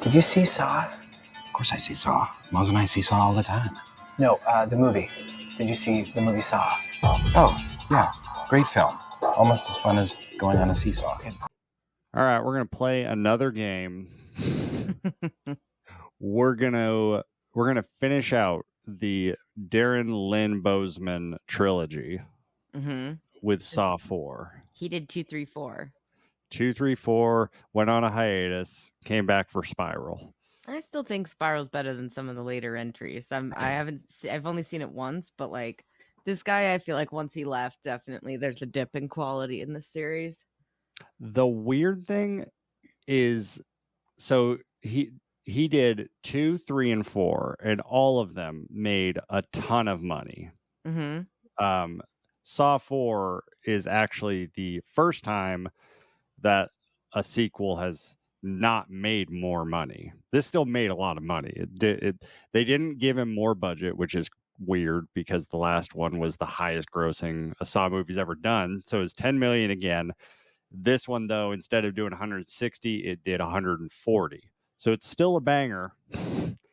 Did you see Saw? Of course I see Saw. Moz and I see Saw all the time. No, the movie. Did you see the movie Saw? Oh, yeah. Great film. Almost as fun as going on a seesaw. All right, we're going to play another game. We're gonna finish out the Darren Lynn Bousman trilogy with Saw 4. He did 2, 3, 4. 2, 3, 4, went on a hiatus, came back for Spiral. I still think Spiral's better than some of the later entries. I've only seen it once, but like this guy, I feel like once he left, definitely there's a dip in quality in this series. The weird thing is, so he did 2, 3, and 4, and all of them made a ton of money. Saw 4 is actually the first time that a sequel has not made more money. This still made a lot of money. They didn't give him more budget, which is weird because the last one was the highest grossing a Saw movie's ever done. So it's 10 million again. This one, though, instead of doing 160, it did 140. So it's still a banger.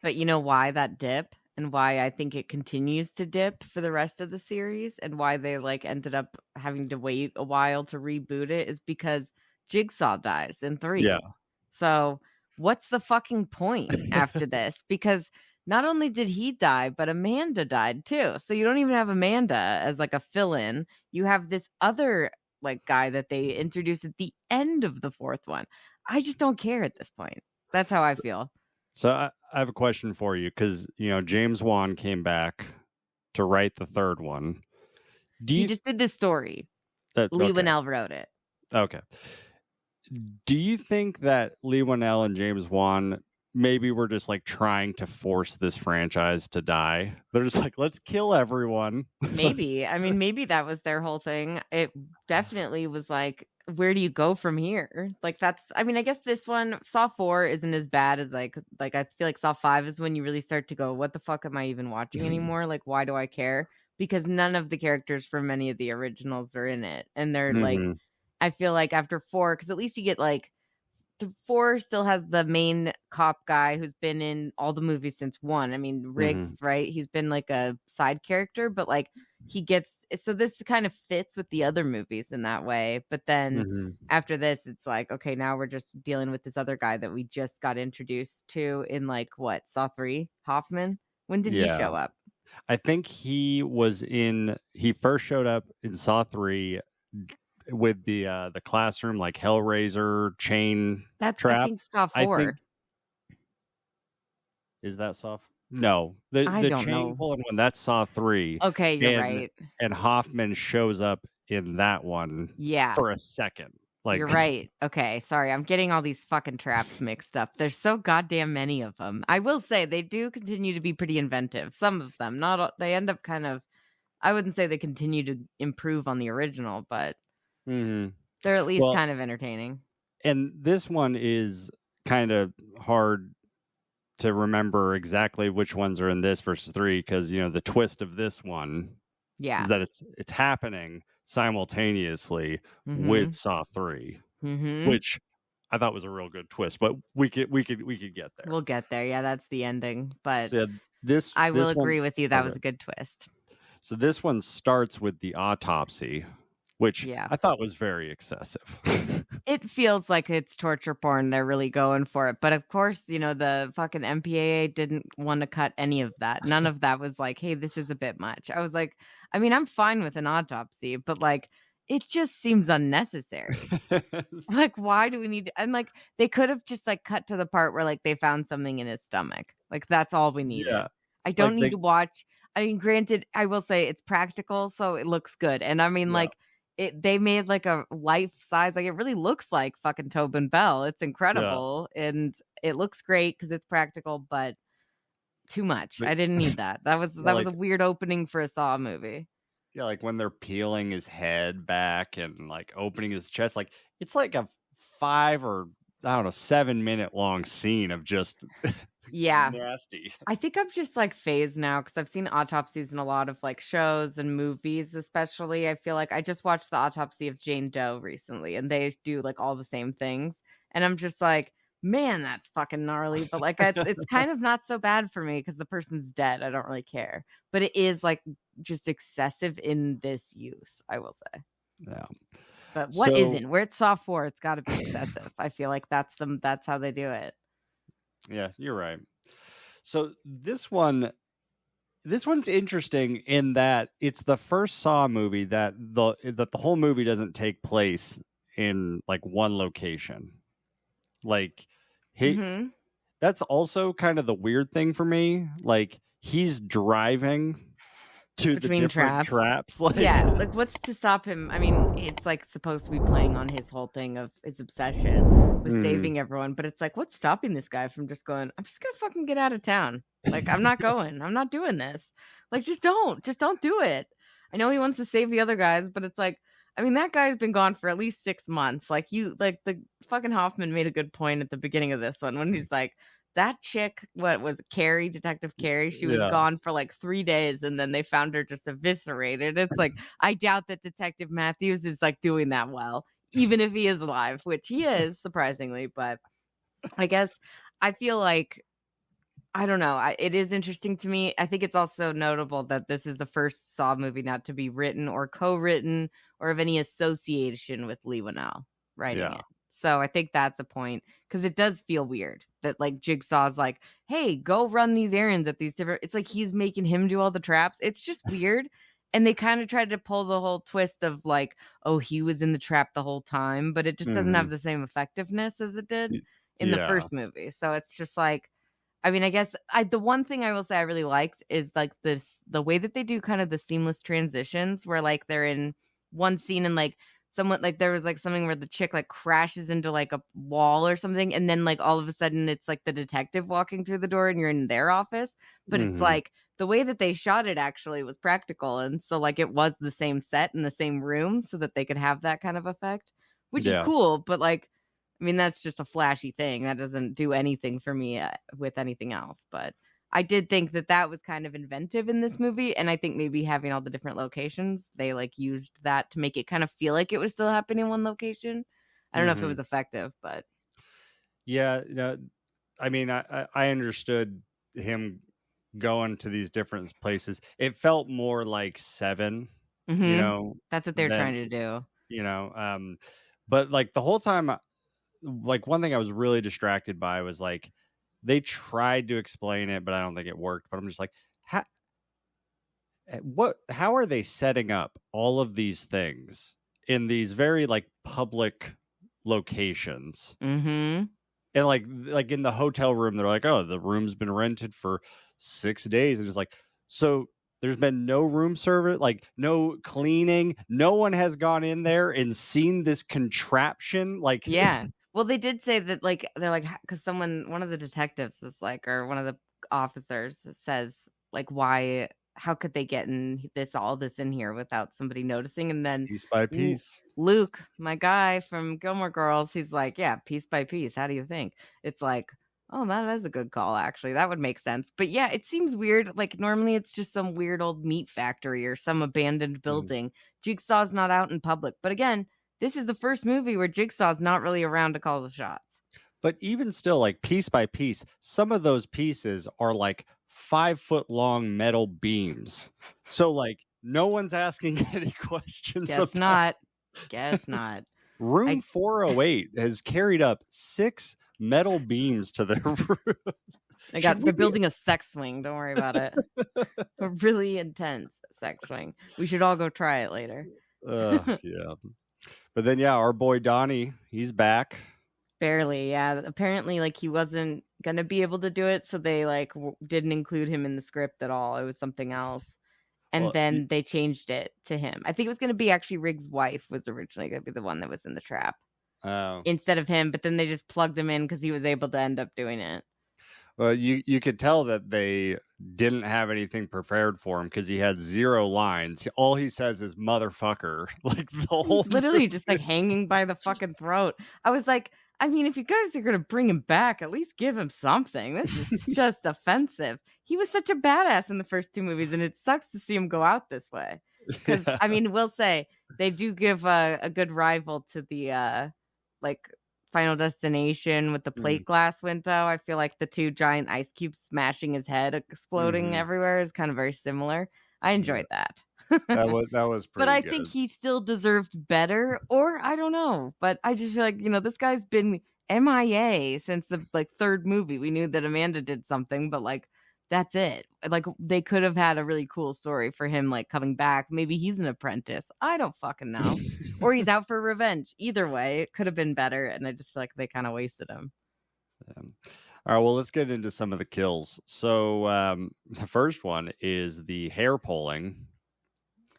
But you know why that dip and why I think it continues to dip for the rest of the series and why they like ended up having to wait a while to reboot it is because Jigsaw dies in 3. Yeah. So what's the fucking point after this? Because not only did he die, but Amanda died too. So you don't even have Amanda as like a fill-in. You have this other like guy that they introduced at the end of the 4th one. I just don't care at this point. That's how I feel. So I have a question for you because, James Wan came back to write the 3rd one. He just did this story. Lee Winnell wrote it. Okay. Do you think that Lee Winnell and James Wan maybe were just like trying to force this franchise to die? They're just like, let's kill everyone. Maybe. I mean, maybe that was their whole thing. It definitely was like, where do you go from here? Like I guess this one, Saw 4 isn't as bad as like I feel like Saw 5 is when you really start to go, what the fuck am I even watching anymore? Like, why do I care? Because none of the characters from many of the originals are in it. And they're like, I feel like after 4, because at least you get like, 4 still has the main cop guy who's been in all the movies since 1. I mean, Riggs, right? He's been like a side character, but like he gets, so this kind of fits with the other movies in that way. But then after this, it's like, okay, now we're just dealing with this other guy that we just got introduced to in like what, Saw 3? Hoffman? When did he show up? I think he first showed up in Saw 3 with the classroom, like Hellraiser chain trap. I think Saw 4. Is that Saw? No, the chain pulling one, that's Saw 3. Okay, you're right. And Hoffman shows up in that one for a second. Like, you're right. Okay, sorry. I'm getting all these fucking traps mixed up. There's so goddamn many of them. I will say they do continue to be pretty inventive. Some of them, not all, they end up kind of, I wouldn't say they continue to improve on the original, but they're at least kind of entertaining. And this one is kind of hard to remember exactly which ones are in this versus 3 because, the twist of this one is that it's happening simultaneously with Saw 3, which I thought was a real good twist, but we could get there. We'll get there. Yeah, that's the ending. But so I will agree with you. That was a good twist. So this one starts with the autopsy, which I thought was very excessive. It feels like it's torture porn. They're really going for it. But of course, the fucking MPAA didn't want to cut any of that. None of that was like, hey, this is a bit much. I was like, I mean, I'm fine with an autopsy, but like, it just seems unnecessary. Like, why do we need to? And like, they could have just like cut to the part where like they found something in his stomach. Like, that's all we needed. Yeah. I don't need to watch. I mean, granted, I will say it's practical, so it looks good. And I mean, like, they made like a life size, like it really looks like fucking Tobin Bell. It's incredible. And it looks great because it's practical, but too much. I didn't need that. That was a weird opening for a Saw movie. Yeah, like when they're peeling his head back and like opening his chest, like it's like a 5 or 7 minute long scene of just nasty. I think I'm just like phased now because I've seen autopsies in a lot of like shows and movies, especially. I feel like I just watched the autopsy of Jane Doe recently, and they do like all the same things, and I'm just like, man, that's fucking gnarly. But like, it's kind of not so bad for me because the person's dead. I don't really care. But it is like just excessive in this use, I will say. Yeah. But what So- isn't? Where it's Saw 4, it's got to be excessive. I feel like that's how they do it. Yeah, you're right. So this one's interesting in that it's the first Saw movie that the whole movie doesn't take place in like one location. Like that's also kind of the weird thing for me. Like he's driving to Between the different traps. Like, yeah, like what's to stop him? I mean, it's like supposed to be playing on his whole thing of his obsession with saving everyone, but it's like, what's stopping this guy from just going, I'm just gonna fucking get out of town. Like, I'm not going. I'm not doing this. Like, just don't do it. I know he wants to save the other guys, but it's like, I mean, that guy's been gone for at least 6 months. Like the fucking Hoffman made a good point at the beginning of this one when he's like, that chick, what was it, Carrie, Detective Carrie? She was gone for like 3 days and then they found her just eviscerated. It's like, I doubt that Detective Matthews is like doing that well, even if he is alive, which he is, surprisingly. But I guess I feel like, I don't know. It is interesting to me. I think it's also notable that this is the first Saw movie not to be written or co-written or of any association with Lee Winnell writing it. So I think that's a point because it does feel weird that like Jigsaw's like, hey, go run these errands at these different. It's like he's making him do all the traps. It's just weird. And they kind of tried to pull the whole twist of like, oh, he was in the trap the whole time, but it just doesn't have the same effectiveness as it did in the first movie. So it's just like, I mean, I guess the one thing I will say I really liked is like the way that they do kind of the seamless transitions where like they're in one scene and like someone like there was like something where the chick like crashes into like a wall or something and then like all of a sudden it's like the detective walking through the door and you're in their office, but it's like the way that they shot it actually was practical, and so like it was the same set in the same room so that they could have that kind of effect, which is cool. But like, I mean, that's just a flashy thing that doesn't do anything for me with anything else. But I did think that was kind of inventive in this movie. And I think maybe having all the different locations, they like used that to make it kind of feel like it was still happening in one location. I don't know if it was effective, but. Yeah. No, I mean, I understood him going to these different places. It felt more like Seven, you know. That's what they're trying to do. You know, but like the whole time, like one thing I was really distracted by was like they tried to explain it, but I don't think it worked. But I'm just like, how are they setting up all of these things in these very like public locations? And like in the hotel room, they're like, oh, the room's been rented for 6 days, and it's like, so there's been no room service, like no cleaning. No one has gone in there and seen this contraption. Like, yeah. Well, they did say that, like, they're like, because one of the detectives is like, or one of the officers says, like, how could they get all this in here without somebody noticing? And then piece by piece, Luke, my guy from Gilmore Girls, he's like, yeah, piece by piece. How do you think? It's like, oh, that is a good call, actually. That would make sense. But yeah, it seems weird. Like, normally it's just some weird old meat factory or some abandoned building. Jigsaw's not out in public. But again, this is the first movie where Jigsaw's not really around to call the shots. But even still, like piece by piece, some of those pieces are like 5-foot long metal beams. So like no one's asking any questions. Guess not. Room 408 has carried up 6 metal beams to their room. They're building a sex swing. Don't worry about it. A really intense sex swing. We should all go try it later. Yeah. But then, yeah, our boy Donnie, he's back. Barely, yeah. Apparently, like, he wasn't going to be able to do it, so they, like, didn't include him in the script at all. It was something else. And then they changed it to him. I think it was going to be actually Riggs' wife was originally going to be the one that was in the trap. Instead of him, but then they just plugged him in because he was able to end up doing it. Well, you could tell that they didn't have anything prepared for him because he had 0 lines. All he says is "motherfucker." Like the whole He's literally just like hanging by the fucking throat. I was like, I mean, if you guys are gonna bring him back, at least give him something. This is just offensive. He was such a badass in the first 2 movies, and it sucks to see him go out this way. Because I mean, we'll say they do give a good rival to the like Final Destination with the plate glass window. I feel like the two giant ice cubes smashing his head, exploding everywhere is kind of very similar. I enjoyed that. That was But pretty I good. think he still deserved better, or I don't know. But I just feel like, this guy's been MIA since the third movie. We knew that Amanda did something, but that's it. Like they could have had a really cool story for him, coming back. Maybe he's an apprentice. I don't fucking know. Or he's out for revenge. Either way, it could have been better. And I just feel like they kind of wasted him. All right, well, let's get into some of the kills. So the first one is the hair pulling.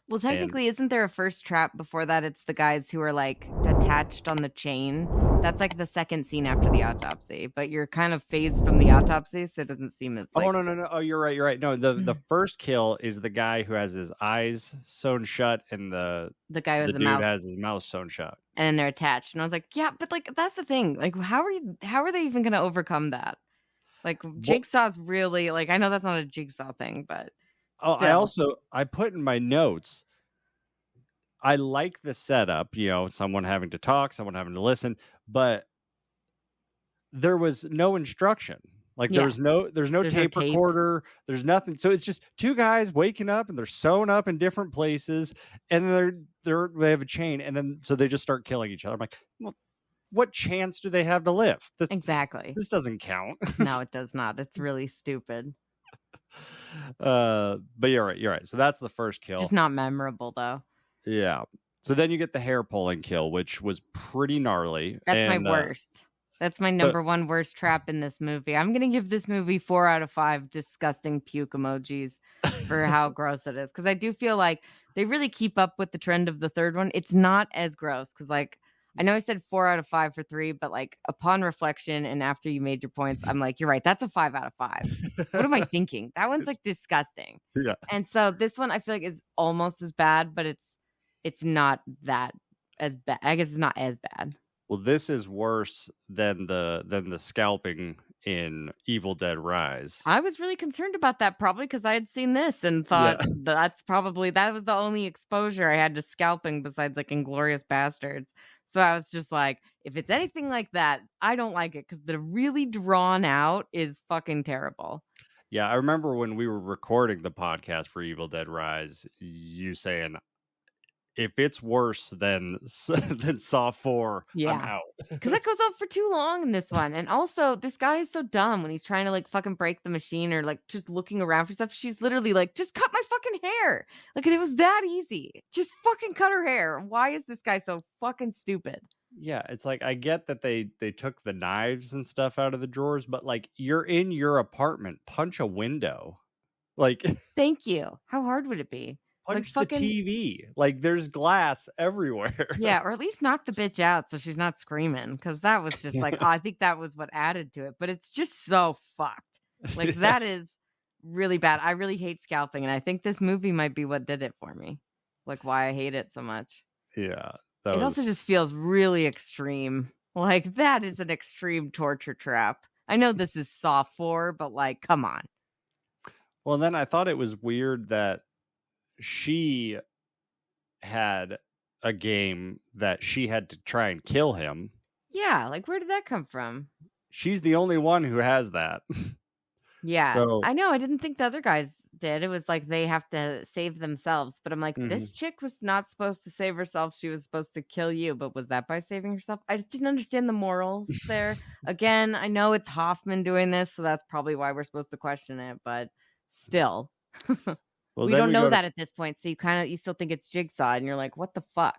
Well, technically, isn't there a first trap before that? It's the guys who are attached on the chain. That's the second scene after the autopsy, but you're kind of phased from the autopsy, so it doesn't seem as Oh, no. Oh, you're right. No, the first kill is the guy who has his eyes sewn shut and the guy who has dude mouth. has his mouth sewn shut. And they're attached. And I was like, yeah, but that's the thing. How are they even going to overcome that? Jigsaw's really I know that's not a Jigsaw thing, but still. I put in my notes, I like the setup, someone having to talk, someone having to listen, but there was no instruction. There's no tape recorder, there's nothing. So it's just two guys waking up and they're sewn up in different places, and they have a chain, and then so they just start killing each other. I'm like, well, what chance do they have to live? Exactly. This doesn't count. No, it does not. It's really stupid. But you're right. So that's the first kill. Just not memorable though. Yeah. So then you get the hair pulling kill, which was pretty gnarly. That's my worst. That's my number one worst trap in this movie. I'm going to give this movie 4 out of 5 disgusting puke emojis for how gross it is. Because I do feel like they really keep up with the trend of the third one. It's not as gross. Because I know I said 4 out of 5 for 3, but upon reflection and after you made your points, I'm like, you're right. That's a 5 out of 5. What am I thinking? That one's disgusting. Yeah. And so this one I feel like is almost as bad, but it's not that as bad. I guess it's not as bad. Well, this is worse than the scalping in Evil Dead Rise. I was really concerned about that, probably because I had seen this and thought that was the only exposure I had to scalping besides Inglourious Bastards. So I was just like, if it's anything like that, I don't like it, because the really drawn out is fucking terrible. Yeah, I remember when we were recording the podcast for Evil Dead Rise, you saying, if it's worse than Saw 4, I'm out. Because that goes on for too long in this one. And also, this guy is so dumb when he's trying to fucking break the machine or just looking around for stuff. She's literally just cut my fucking hair. It was that easy. Just fucking cut her hair. Why is this guy so fucking stupid? Yeah, it's I get that they took the knives and stuff out of the drawers, but you're in your apartment. Punch a window. Thank you. How hard would it be? Punch the TV. There's glass everywhere. Yeah, or at least knock the bitch out so she's not screaming. Because that was just I think that was what added to it. But it's just so fucked. That is really bad. I really hate scalping. And I think this movie might be what did it for me. Why I hate it so much. Yeah. It also just feels really extreme. That is an extreme torture trap. I know this is Saw 4, but come on. Well, then I thought it was weird that she had a game that she had to try and kill him. Yeah, where did that come from? She's the only one who has that. Yeah, so, I know. I didn't think the other guys did. It was they have to save themselves. But I'm like, this chick was not supposed to save herself. She was supposed to kill you. But was that by saving herself? I just didn't understand the morals there. Again, I know it's Hoffman doing this, so that's probably why we're supposed to question it. But still. Well, we don't know that at this point, so you still think it's Jigsaw, and you're like, what the fuck?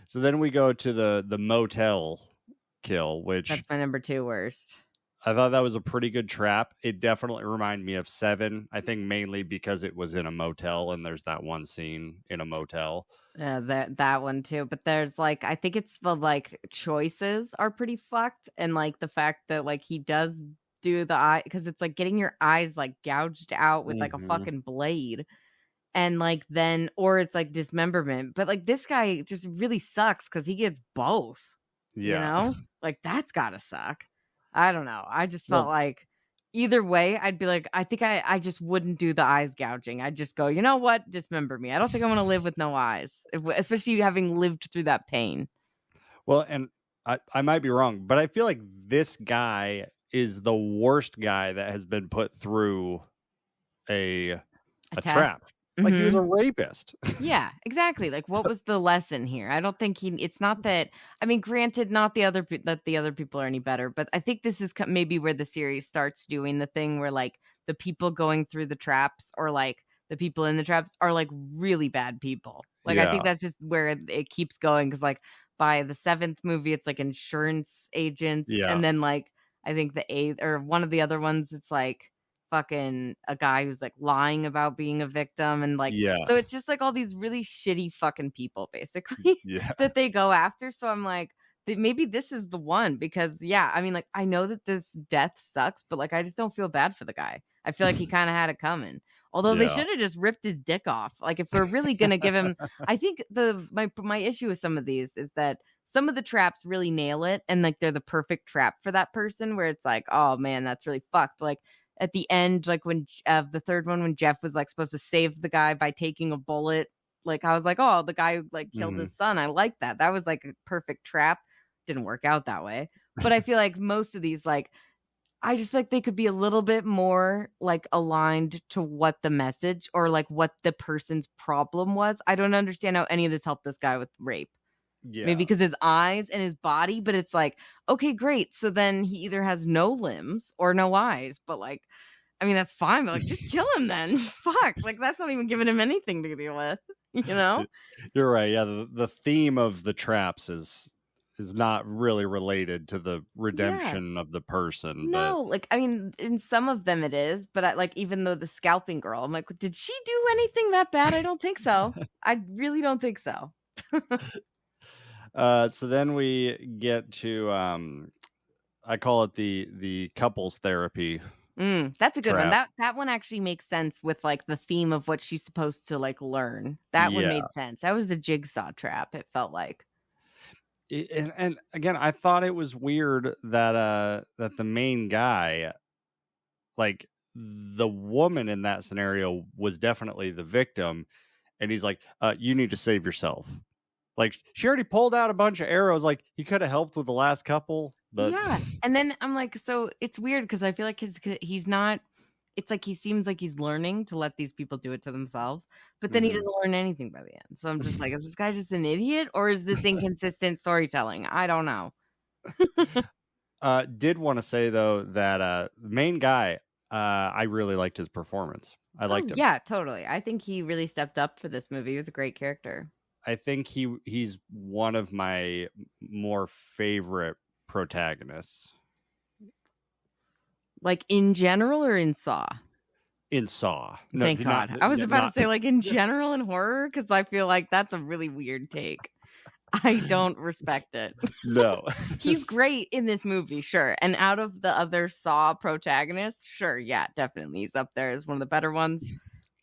So then we go to the motel kill, which that's my number 2 worst. I thought that was a pretty good trap. It definitely reminded me of 7. I think mainly because it was in a motel, and there's that one scene in a motel. Yeah, that one too. But there's I think it's the choices are pretty fucked, and the fact that he does do the eye, because it's getting your eyes gouged out with a fucking blade, and then, or it's dismemberment, but this guy just really sucks because he gets both. That's gotta suck. I don't know, I just felt either way I'd be I think I just wouldn't do the eyes gouging. I'd just go, you know what, dismember me. I don't think I want to live with no eyes, especially having lived through that pain. Well, and I might be wrong, but I feel like this guy is the worst guy that has been put through a A test. trap. Like he was a rapist. Yeah, exactly. Like, what was the lesson here? I don't think it's not that. I mean, granted, not that the other people are any better, but I think this is maybe where the series starts doing the thing where like the people going through the traps or like the people in the traps are like really bad people. Like, I think that's just where it keeps going because like by the 7th movie, it's like insurance agents, and then like I think the 8th or one of the other ones, it's like fucking a guy who's like lying about being a victim and like so it's just like all these really shitty fucking people basically that they go after. So I'm like maybe this is the one because I mean like I know that this death sucks, but like I just don't feel bad for the guy. I feel like he kind of had it coming. Although they should have just ripped his dick off. Like if we're really gonna give him, I think my issue with some of these is that some of the traps really nail it and like they're the perfect trap for that person where it's like, oh man, that's really fucked. Like at the end, like when the third one, when Jeff was like supposed to save the guy by taking a bullet, like I was like, oh, the guy like killed his son. I like that. That was like a perfect trap. Didn't work out that way. But I feel like most of these, like, I just feel like they could be a little bit more like aligned to what the message or like what the person's problem was. I don't understand how any of this helped this guy with rape. Maybe because his eyes and his body, but it's like, okay, great. So then he either has no limbs or no eyes, but like, I mean, that's fine, but like, just kill him then. Fuck. Like, that's not even giving him anything to deal with, you know? You're right. Yeah. The theme of the traps is not really related to the redemption of the person. No, like, I mean, in some of them it is, but like, even though the scalping girl, I'm like, did she do anything that bad? I don't think so. I really don't think so. So then we get to I call it the couples therapy. That's a good one. That one actually makes sense with like the theme of what she's supposed to like learn. That one made sense. That was a Jigsaw trap, it felt like. And again, I thought it was weird that the main guy, like the woman in that scenario was definitely the victim, and he's like, you need to save yourself. Like she already pulled out a bunch of arrows. Like he could have helped with the last couple, but and then I'm like, so it's weird because I feel like he's not. It's like he seems like he's learning to let these people do it to themselves, but then he doesn't learn anything by the end. So I'm just like, is this guy just an idiot or is this inconsistent storytelling? I don't know. Did want to say though that the main guy, I really liked his performance. I liked him. Yeah, totally. I think he really stepped up for this movie. He was a great character. I think he's one of my more favorite protagonists. Like in general or in Saw? In Saw. No, thank God. I was about to say like in general in horror because I feel like that's a really weird take. I don't respect it. No. He's great in this movie, sure. And out of the other Saw protagonists, sure, yeah, definitely. He's up there as one of the better ones.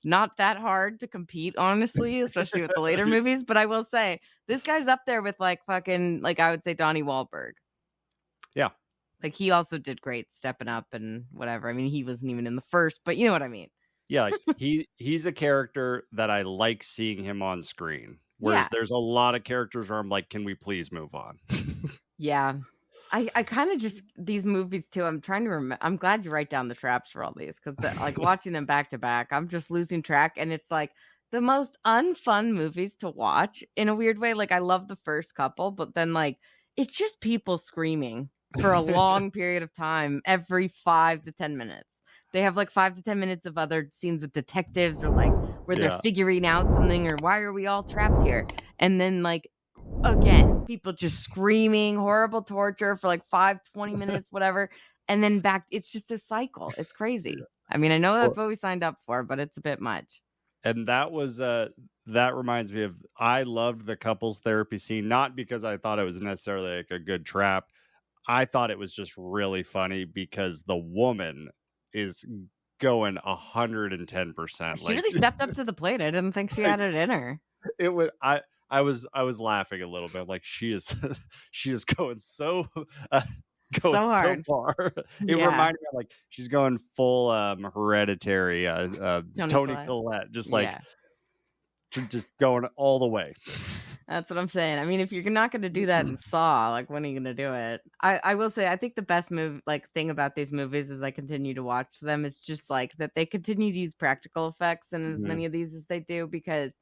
Not that hard to compete, honestly, especially with the later movies. But I will say, this guy's up there with like fucking, like I would say Donnie Wahlberg. Yeah. Like he also did great stepping up and whatever. I mean, he wasn't even in the first, but you know what I mean. Yeah, like he's a character that I like seeing him on screen. Whereas there's a lot of characters where I'm like, can we please move on? Yeah. I kind of just, these movies too, I'm trying to remember. I'm glad you write down the traps for all these because like watching them back to back, I'm just losing track. And it's like the most unfun movies to watch in a weird way. Like I love the first couple, but then like it's just people screaming for a long period of time every 5 to 10 minutes. They have like 5 to 10 minutes of other scenes with detectives or like where they're figuring out something or why are we all trapped here? And then like, again, people just screaming, horrible torture for like 20 minutes, whatever. And then back, it's just a cycle. It's crazy. I mean, I know that's what we signed up for, but it's a bit much. And that was, that reminds me of, I loved the couples therapy scene, not because I thought it was necessarily like a good trap. I thought it was just really funny because the woman is going 110%. She really stepped up to the plate. I didn't think she had it in her. It was, I was laughing a little bit. Like she is going so hard. So far. It reminded me of like she's going full Hereditary, Toni Collette, just like just going all the way. That's what I'm saying. I mean, if you're not going to do that in Saw, like, when are you going to do it? I will say, I think the best thing about these movies as I continue to watch them is just like that they continue to use practical effects in as many of these as they do, because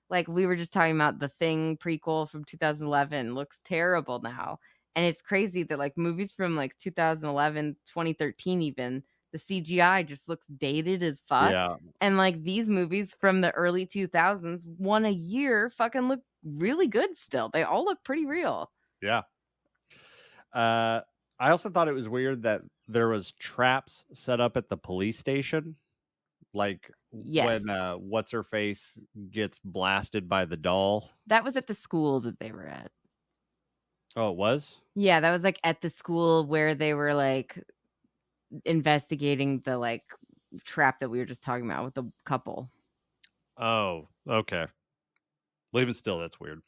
like we were just talking about, the Thing prequel from 2011 looks terrible now. And it's crazy that like movies from like 2011, 2013 even, the CGI just looks dated as fuck. Yeah. And like these movies from the early 2000s, one a year, fucking look really good still. They all look pretty real. Yeah. I also thought it was weird that there was traps set up at the police station. Like Yes. when what's her face gets blasted by the doll. That was at the school that they were at. Oh, it was? Yeah, that was like at the school where they were like investigating the like trap that we were just talking about with the couple. Oh, okay. Well, even still, that's weird.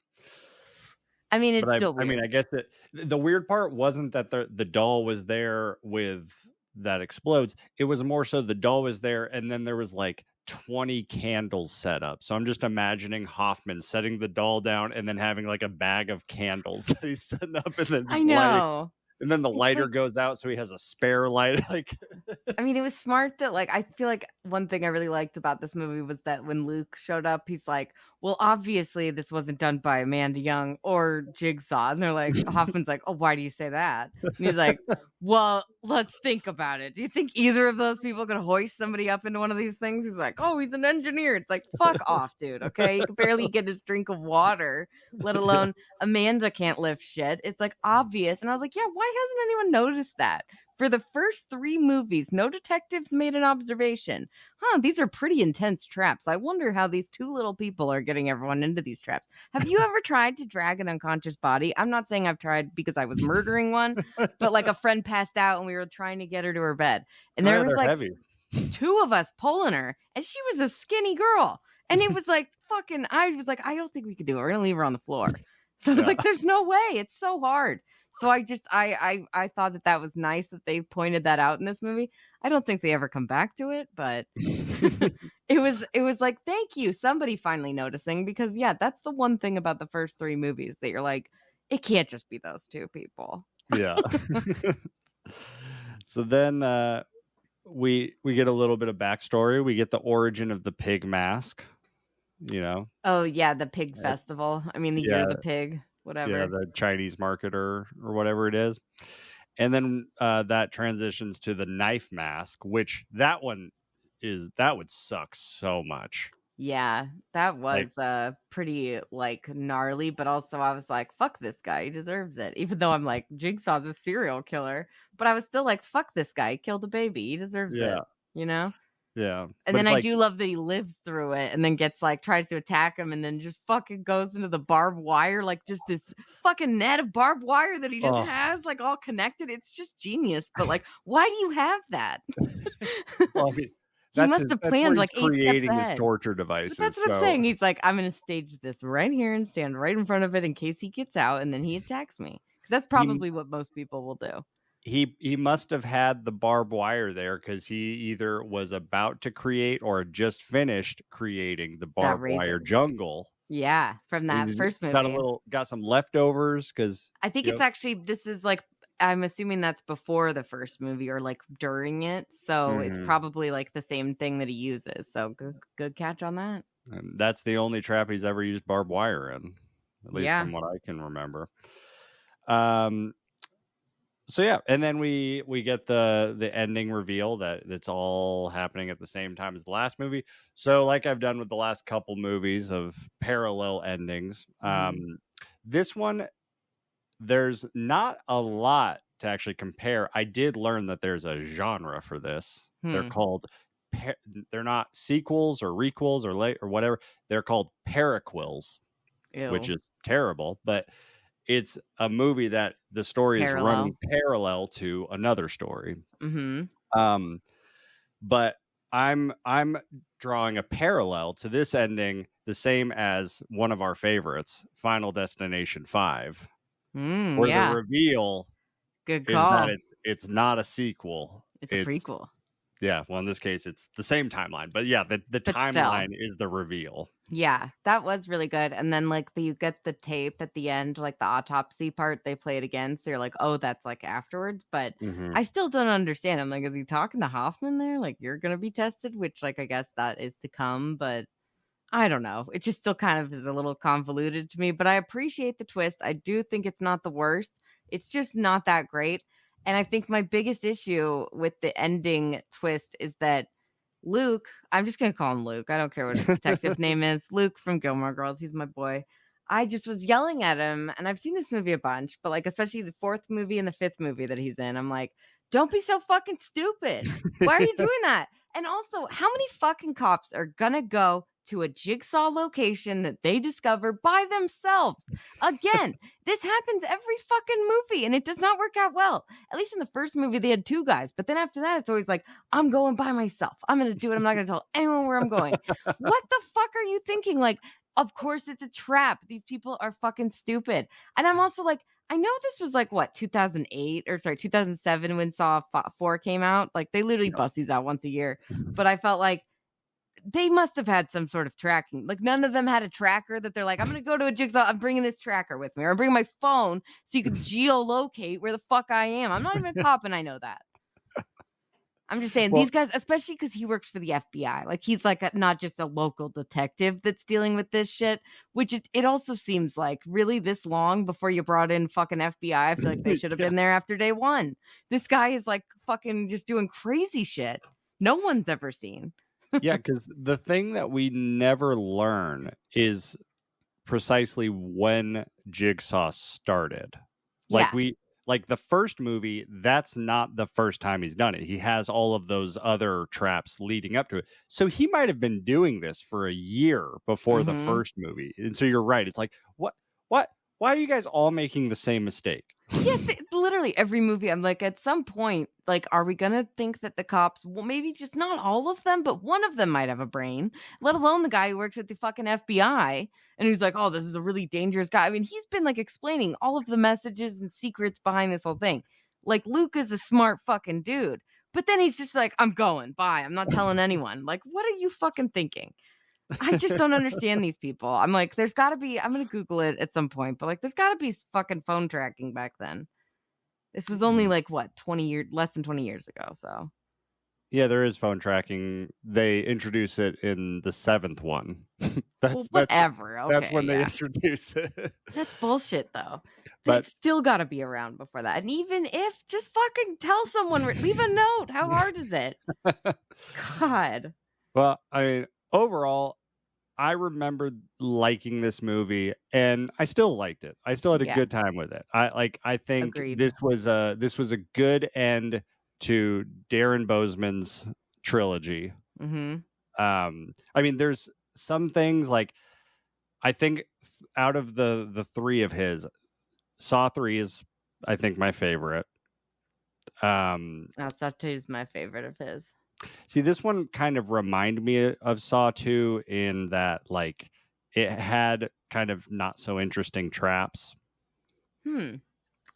I mean, it's But still weird. I mean, I guess that the weird part wasn't that the doll was there with that explodes. It was more so the doll was there, and then there was like 20 candles set up. So I'm just imagining Hoffman setting the doll down and then having like a bag of candles that he's setting up, and then just I know. and then the It's lighter like- goes out, so he has a spare light. Like, I mean, it was smart that like I feel like one thing I really liked about this movie was that when Luke showed up, he's like, well, obviously this wasn't done by Amanda Young or Jigsaw. And they're like, Hoffman's like, oh, why do you say that? And he's like, well, let's think about it. Do you think either of those people could hoist somebody up into one of these things? He's like, oh, he's an engineer. It's like, fuck off, dude. Okay. He could barely get his drink of water, let alone Amanda can't lift shit. It's like obvious. And I was like, yeah, why hasn't anyone noticed that? For the first 3 movies, no detectives made an observation. These are pretty intense traps. I wonder how these 2 little people are getting everyone into these traps. Have you ever tried to drag an unconscious body? I'm not saying I've tried because I was murdering one, but like a friend passed out and we were trying to get her to her bed. And there was like heavy. 2 of us pulling her, and she was a skinny girl. And it was like fucking, I was like, I don't think we could do it. We're going to leave her on the floor. So I was like, there's no way. It's so hard. So I just I thought that was nice that they pointed that out in this movie. I don't think they ever come back to it, but it was like, thank you, somebody finally noticing, because yeah, that's the one thing about the first 3 movies that you're like, it can't just be those 2 people. Yeah. So then we get a little bit of backstory. We get the origin of the pig mask. You know. Oh yeah, the pig festival. I mean, the year of the pig. Whatever. Yeah, the Chinese market or whatever it is. And then that transitions to the knife mask, which that would suck so much. Yeah, that was pretty like gnarly, but also I was like, fuck this guy, he deserves it. Even though I'm like, Jigsaw's a serial killer, but I was still like, fuck this guy, he killed a baby, he deserves it, you know? Yeah. And then I do love that he lives through it and then gets like, tries to attack him and then just fucking goes into the barbed wire, like just this fucking net of barbed wire that he just has like all connected. It's just genius. But like, why do you have that? Well, I mean, he must have planned like 8 steps creating ahead. his torture devices. But that's what I'm saying. He's like, I'm going to stage this right here and stand right in front of it in case he gets out and then he attacks me. Because that's probably what most people will do. He must have had the barbed wire there because he either was about to create or just finished creating the barbed wire jungle. Yeah, from that first movie. Got some leftovers because I think it's actually, this is like, I'm assuming that's before the first movie or like during it. So it's probably like the same thing that he uses. So good catch on that. And that's the only trap he's ever used barbed wire in, at least from what I can remember. So yeah, and then we get the ending reveal that it's all happening at the same time as the last movie. So like I've done with the last couple movies of parallel endings, this one there's not a lot to actually compare. I did learn that there's a genre for this. They're called they're not sequels or requels or late or whatever. They're called paraquels, which is terrible, but it's a movie that the story is running parallel to another story. But I'm drawing a parallel to this ending, the same as one of our favorites, Final Destination 5, where the reveal is that it's not a sequel. It's a prequel. Yeah, well, in this case, it's the same timeline, but yeah, the But still. timeline is the reveal. Yeah, that was really good. And then like you get the tape at the end, like the autopsy part, they play it again. So you're like, oh, that's like afterwards. But Mhm. I still don't understand. I'm like, is he talking to Hoffman there? Like, you're gonna be tested, which like I guess that is to come, but I don't know. It just still kind of is a little convoluted to me. But I appreciate the twist. I do think it's not the worst. It's just not that great. And I think my biggest issue with the ending twist is that Luke, I'm just gonna call him Luke. I don't care what his detective name is. Luke from Gilmore Girls. He's my boy. I just was yelling at him, and I've seen this movie a bunch, but like especially the fourth movie and the fifth movie that he's in. I'm like, don't be so fucking stupid. Why are you doing that? And also, how many fucking cops are gonna go to a Jigsaw location that they discover by themselves? Again, this happens every fucking movie, and it does not work out well. At least in the first movie, they had two guys, but then after that, it's always like, I'm going by myself. I'm going to do it. I'm not going to tell anyone where I'm going. What the fuck are you thinking? Like, of course it's a trap. These people are fucking stupid. And I'm also like, I know this was like what 2008 or sorry 2007 when Saw 4 came out. Like they literally bust these out once a year. But I felt like they must have had some sort of tracking. Like none of them had a tracker that they're like, I'm going to go to a Jigsaw. I'm bringing this tracker with me, or I'm bringing my phone so you can geolocate where the fuck I am. I'm not even a cop, and I know that. I'm just saying these guys, especially because he works for the FBI. Like he's like not just a local detective that's dealing with this shit, which it also seems like really this long before you brought in fucking FBI. I feel like they should have been there after day one. This guy is like fucking just doing crazy shit no one's ever seen. Yeah, because the thing that we never learn is precisely when Jigsaw started. Like the first movie, that's not the first time he's done it. He has all of those other traps leading up to it. So he might have been doing this for a year before the first movie. And so you're right. It's like, what? Why are you guys all making the same mistake? Yeah, literally every movie. I'm like, at some point, like, are we gonna think that the cops, well, maybe just not all of them, but one of them might have a brain, let alone the guy who works at the fucking FBI and who's like, oh, this is a really dangerous guy. I mean, he's been like explaining all of the messages and secrets behind this whole thing. Like, Luke is a smart fucking dude, but then he's just like, I'm going, bye. I'm not telling anyone. Like, what are you fucking thinking? I just don't understand these people. I'm like, there's got to be, I'm going to Google it at some point, but like, there's got to be fucking phone tracking back then. This was only like, what, less than 20 years ago. So, yeah, there is phone tracking. They introduce it in the seventh one. Whatever. Okay, that's when they introduce it. That's bullshit, though. But it's still got to be around before that. And even if, just fucking tell someone, leave a note. How hard is it? God. Well, I mean, overall, I remember liking this movie, and I still liked it. I still had a good time with it. I think Agreed. this was a good end to Darren Bousman's trilogy. Mm-hmm. I mean, there's some things like I think out of the three of his, Saw 3 is I think my favorite. Saw 2 is my favorite of his. See, this one kind of reminded me of Saw 2 in that, like, it had kind of not so interesting traps. I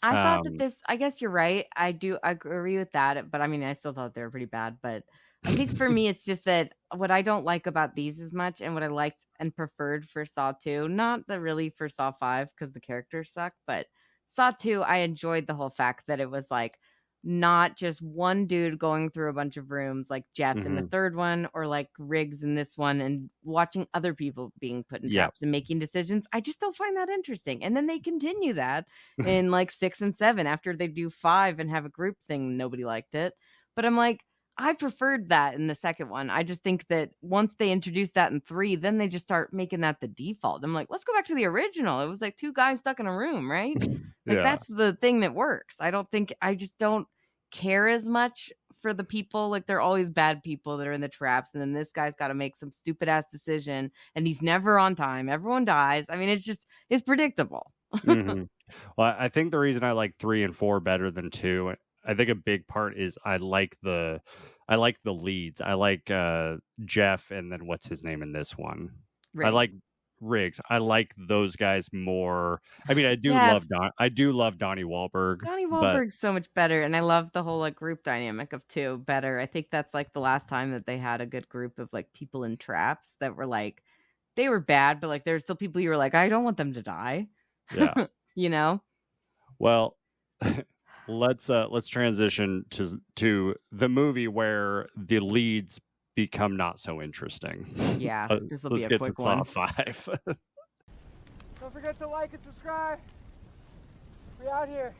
thought that this, I guess you're right. I agree with that. But I mean, I still thought they were pretty bad. But I think for me, it's just that what I don't like about these as much and what I liked and preferred for Saw 2, not the really for Saw 5 because the characters suck, but Saw 2, I enjoyed the whole fact that it was like, not just one dude going through a bunch of rooms like Jeff in the third one or like Riggs in this one and watching other people being put in traps and making decisions. I just don't find that interesting. And then they continue that in like 6 and 7 after they do 5 and have a group thing. Nobody liked it. But I'm like, I preferred that in the second one. I just think that once they introduce that in 3, then they just start making that the default. I'm like, let's go back to the original. It was like 2 guys stuck in a room, right? Like that's the thing that works. I just don't care as much for the people. Like they're always bad people that are in the traps. And then this guy's got to make some stupid ass decision and he's never on time. Everyone dies. I mean, it's predictable. Well, I think the reason I like 3 and 4 better than 2, I think a big part is I like the leads. I like Jeff and then what's his name in this one? Riggs. Riggs. I like those guys more. I mean, I do Yeah. love Donnie Wahlberg. Donnie but Wahlberg's so much better, and I love the whole like group dynamic of two better. I think that's like the last time that they had a good group of like people in traps that were like they were bad, but like there's still people you were like, I don't want them to die. yeah. You know? Well, let's transition to the movie where the leads become not so interesting. Yeah, this will be Let's a get to quick one. Saw 5. Don't forget to like and subscribe. We out here.